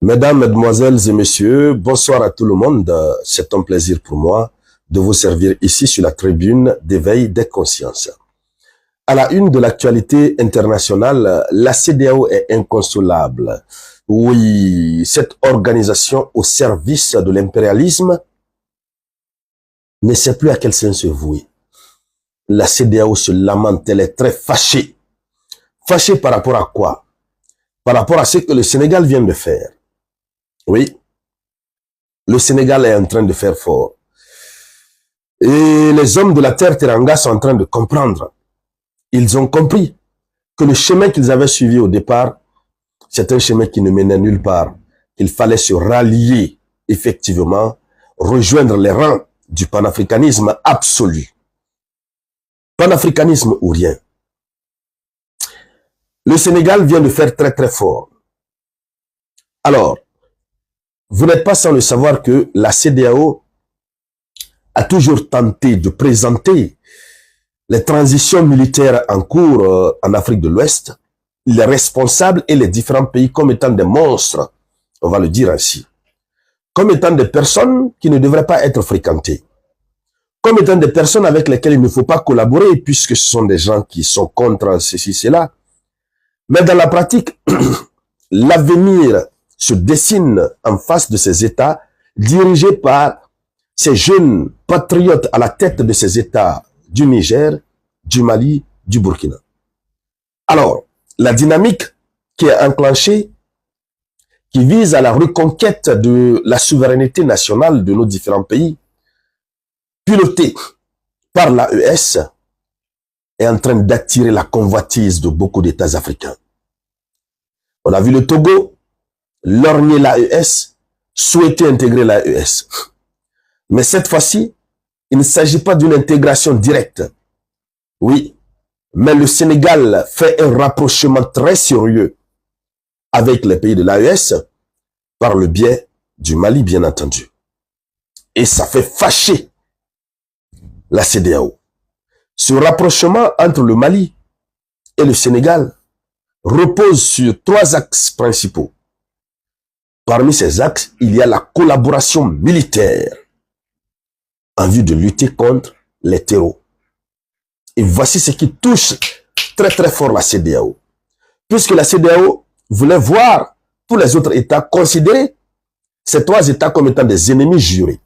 Mesdames, Mesdemoiselles et Messieurs, bonsoir à tout le monde. C'est un plaisir pour moi de vous servir ici sur la tribune d'éveil des consciences. À la une de l'actualité internationale, la CEDEAO est inconsolable. Oui, cette organisation au service de l'impérialisme ne sait plus à quel sens se vouer. La CEDEAO se lamente, elle est très fâchée. Fâchée par rapport à quoi? Par rapport à ce que le Sénégal vient de faire. Oui, le Sénégal est en train de faire fort. Et les hommes de la terre Teranga sont en train de comprendre. Ils ont compris que le chemin qu'ils avaient suivi au départ, c'est un chemin qui ne menait nulle part. Il fallait se rallier, effectivement, rejoindre les rangs du panafricanisme absolu. Panafricanisme ou rien. Le Sénégal vient de faire très très fort. Alors, vous n'êtes pas sans le savoir que la CEDEAO a toujours tenté de présenter les transitions militaires en cours en Afrique de l'Ouest, les responsables et les différents pays comme étant des monstres, on va le dire ainsi, comme étant des personnes qui ne devraient pas être fréquentées, comme étant des personnes avec lesquelles il ne faut pas collaborer puisque ce sont des gens qui sont contre ceci, cela. Mais dans la pratique, l'avenir se dessine en face de ces États dirigés par ces jeunes patriotes à la tête de ces États du Niger, du Mali, du Burkina. Alors, la dynamique qui est enclenchée, qui vise à la reconquête de la souveraineté nationale de nos différents pays, pilotée par l'AES, est en train d'attirer la convoitise de beaucoup d'États africains. On a vu le Togo lorgner l'AES, souhaiter intégrer l'AES. Mais cette fois-ci, il ne s'agit pas d'une intégration directe. Oui, mais le Sénégal fait un rapprochement très sérieux avec les pays de l'AES par le biais du Mali, bien entendu. Et ça fait fâcher la CEDEAO. Ce rapprochement entre le Mali et le Sénégal repose sur 3 axes principaux. Parmi ces axes, il y a la collaboration militaire en vue de lutter contre les terreaux. Et voici ce qui touche très très fort la CEDEAO. Puisque la CEDEAO voulait voir tous les autres États considérer ces 3 États comme étant des ennemis jurés.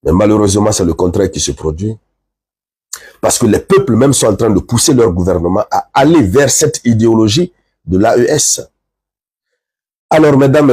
Mais malheureusement, c'est le contraire qui se produit. Parce que les peuples même sont en train de pousser leur gouvernement à aller vers cette idéologie de l'AES. Alors, mesdames,